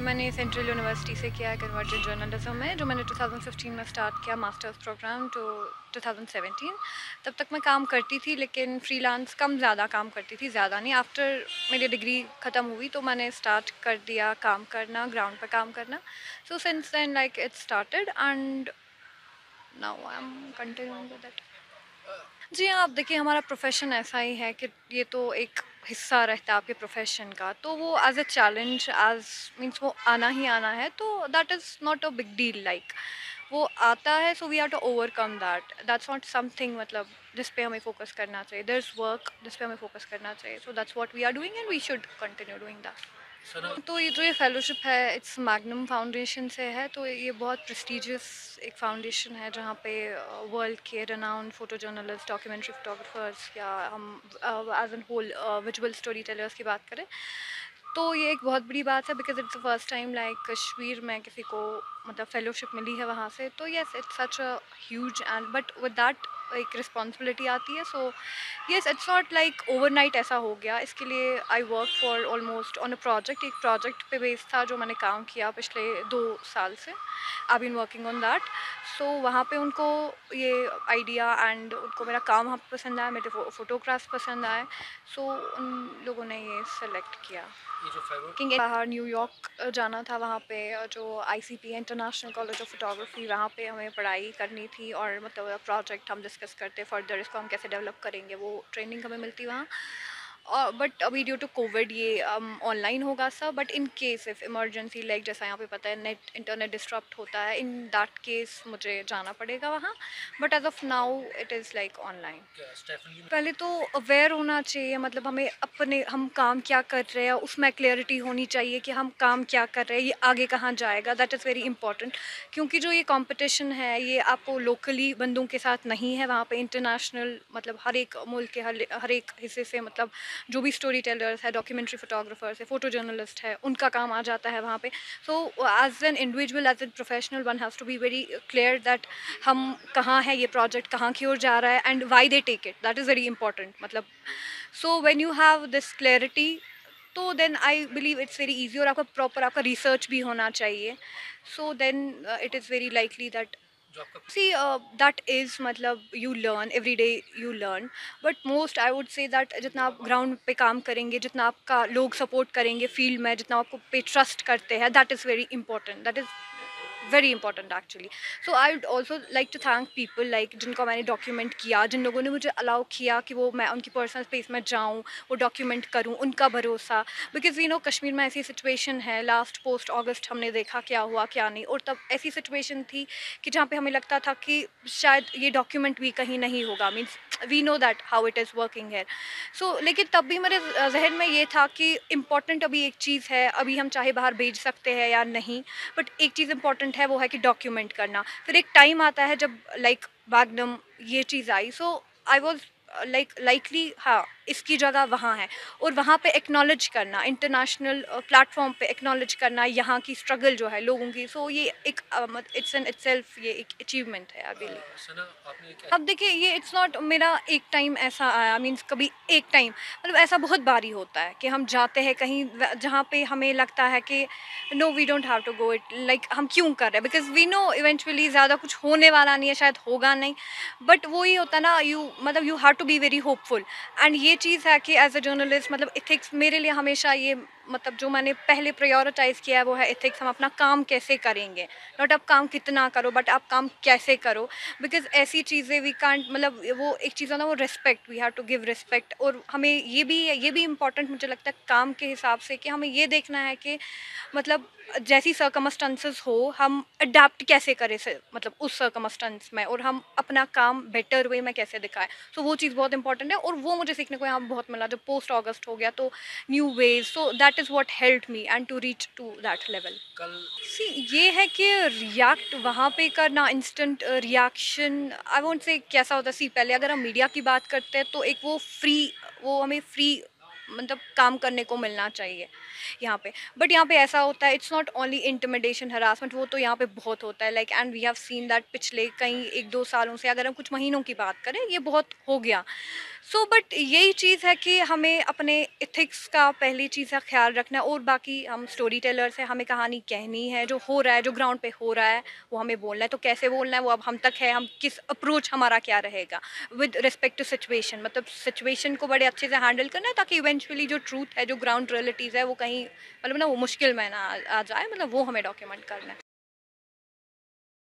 मैंने central university से किया है कन्वर्टेड जर्नलिज्म में, जो मैंने 2015 में स्टार्ट किया मास्टर्स प्रोग्राम टू 2017। तब तक मैं काम करती थी लेकिन फ्रीलांस कम ज़्यादा काम करती थी, ज़्यादा नहीं। आफ्टर मेरी डिग्री ख़त्म हुई तो मैंने स्टार्ट कर दिया काम करना, ग्राउंड पर काम करना। So since then like it started and now I am continuing with it. जी हाँ, आप देखिए हमारा प्रोफ़ेशन ऐसा ही है कि ये तो एक हिस्सा रहता है आपके प्रोफ़ेशन का, तो वो as a challenge as means वो आना ही आना है, तो that is not a big deal like वो आता है, so we have to overcome that. That's not something मतलब जिस पे हमें फ़ोकस करना चाहिए। देयर इज़ वर्क जिस पे हमें फ़ोकस करना चाहिए, so that's what we are doing and we should continue doing that. तो ये जो ये फेलोशिप है इट्स मैग्नम फाउंडेशन से है, तो ये बहुत प्रेस्टिजियस एक फाउंडेशन है जहाँ पे वर्ल्ड के renowned photo journalist, documentary photographers या हम as an whole visual story tellers की बात करें तो ये एक बहुत बड़ी बात है, because it's the first time like Kashmir में किसी को मतलब फेलोशिप मिली है वहाँ से। तो yes it's such a huge and but with that एक रिस्पॉन्सिबिलिटी आती है। So yes it's not like overnight ऐसा हो गया। इसके लिए I work for almost on a project, एक प्रोजेक्ट पे बेस था जो मैंने काम किया पिछले 2 साल से। I been working on that. So वहाँ पे उनको ये आइडिया एंड उनको मेरा काम वहाँ पे पसंद आया, मेरे फोटोग्राफ्स पसंद आए। सो उन लोगों ने ये सेलेक्ट किया। किंग बाहर न्यूयॉर्क जाना था, वहाँ पे जो ICP international college of photography, वहाँ पे हमें पढ़ाई करनी थी और मतलब प्रोजेक्ट हम डिस्कस करते फर्दर इसको हम कैसे डेवलप करेंगे, वो ट्रेनिंग हमें मिलती वहाँ। और बट अभी ड्यू टू कोविड ये ऑनलाइन होगा सब। But in case if emergency like जैसा यहाँ पे पता है नेट इंटरनेट डिस्टर्ब होता है, इन दैट केस मुझे जाना पड़ेगा वहाँ। But as of now it is like online. पहले तो अवेयर होना चाहिए, मतलब हमें अपने हम काम क्या कर रहे हैं उसमें क्लैरिटी होनी चाहिए कि हम काम क्या कर रहे हैं, ये आगे कहाँ जाएगा। दैट इज़ वेरी इंपॉर्टेंट, क्योंकि जो ये कंपटीशन है ये आपको लोकली बंदों के साथ नहीं है, वहाँ पे इंटरनेशनल मतलब हर एक मुल्क के हर एक हिस्से से मतलब जो भी स्टोरी टेलर्स है, डॉक्यूमेंट्री फोटोग्राफर्स है, फोटो जर्नलिस्ट है, उनका काम आ जाता है वहाँ पे। So as an individual, as an professional, one has to be very clear that हम कहाँ है, ये प्रोजेक्ट कहाँ की ओर जा रहा है and why they take it. That is very important मतलब। So when you have this clarity तो then I believe it's very easy, और आपका प्रॉपर आपका रिसर्च भी होना चाहिए। So then it is very likely that see that is मतलब you learn every day, you learn. But most I would say that जितना आप ग्राउंड पे काम करेंगे, जितना आपका लोग सपोर्ट करेंगे फील्ड में, जितना आपको पे ट्रस्ट करते हैं, that is very important. That is very important actually. So I would also like to thank people like जिनको मैंने डॉक्यूमेंट किया, जिन लोगों ने मुझे अलाउ किया कि वो मैं उनकी पर्सनल स्पेस में जाऊँ, वो डॉक्यूमेंट करूँ, उनका भरोसा। बिकॉज यू नो कश्मीर में ऐसी सिचुएशन है, लास्ट पोस्ट अगस्त हमने देखा क्या हुआ क्या नहीं, और तब ऐसी सिचुएशन थी कि जहाँ पे हमें लगता था कि शायद ये डॉक्यूमेंट भी कहीं नहीं होगा। Means we know that how it is working है। सो लेकिन तब भी मेरे जहन में ये था कि इम्पॉर्टेंट अभी एक चीज़ है, अभी हम चाहे बाहर भेज सकते हैं या नहीं, बट एक चीज़ इंपॉर्टेंट है, वो है कि डॉक्यूमेंट करना। फिर एक टाइम आता है जब लाइक मैग्नम ये चीज़ आई। सो आई वॉज लाइक लाइकली हाँ इसकी जगह वहाँ है, और वहाँ पे एक्नॉलेज करना, इंटरनेशनल प्लेटफॉर्म पे एक्नॉलेज करना यहाँ की स्ट्रगल जो है लोगों की। सो ये एक इट्स एन इटसेल्फ ये एक अचीवमेंट है आई बिलीव। अब देखिए ये इट्स नॉट मेरा एक टाइम ऐसा आया, मीन्स कभी एक टाइम, मतलब ऐसा बहुत बारी होता है कि हम जाते हैं कहीं जहाँ पे हमें लगता है कि no we don't have to go it, like हम क्यों कर रहे हैं, बिकॉज वी नो इवेंचुअली ज़्यादा कुछ होने वाला नहीं है, शायद होगा नहीं। बट वही होता है ना, यू मतलब you have to be very hopeful. And ये चीज़ है कि एज अ जर्नलिस्ट मतलब इथिक्स मेरे लिए हमेशा ये मतलब जो मैंने पहले प्रायोरिटाइज़ किया है वो है इथिक्स। हम अपना काम कैसे करेंगे, नॉट आप काम कितना करो बट आप काम कैसे करो। बिकॉज ऐसी चीज़ें वी कांट मतलब वो एक चीज़ है ना, वो respect, we have to give respect. और हमें ये भी इम्पॉर्टेंट मुझे लगता है काम के हिसाब से कि हमें ये देखना है कि मतलब जैसी सर्कमस्टेंसेस हो हम अडेप्ट कैसे करें से मतलब उस सर्कमस्टेंस में, और हम अपना काम बेटर वे में कैसे दिखाएं। सो वो चीज़ बहुत इंपॉर्टेंट है, और वो मुझे सीखने को यहाँ बहुत मिला जब पोस्ट अगस्त हो गया। तो new ways, so that is what helped me and to reach to that level. See ये है कि रिएक्ट वहाँ पे करना, instant reaction I won't say कैसा होता है। सी पहले अगर हम मीडिया की बात करते हैं तो एक वो हमें फ्री मतलब काम करने को मिलना चाहिए यहाँ पे। बट यहाँ पे ऐसा होता है, it's not only intimidation harassment, वो तो यहाँ पे बहुत होता है like and we have seen that पिछले कई 1-2 सालों से, अगर हम कुछ महीनों की बात करें, ये बहुत हो गया। बट यही चीज़ है कि हमें अपने एथिक्स का पहली चीज़ का ख्याल रखना है, और बाकी हम स्टोरी टेलर्स हैं, हमें कहानी कहनी है, जो हो रहा है, जो ग्राउंड पे हो रहा है वो हमें बोलना है। तो कैसे बोलना है वो अब हम तक है, हम किस अप्रोच हमारा क्या रहेगा विद रिस्पेक्ट टू सिचुएशन, मतलब सिचुएशन को बड़े अच्छे से हैंडल करना है, ताकि इवेंचुअली जो ट्रूथ है, जो ग्राउंड रियलिटीज़ है, वो कहीं मतलब ना वो मुश्किल में ना आ जाए, मतलब वो हमें डॉक्यूमेंट करना है।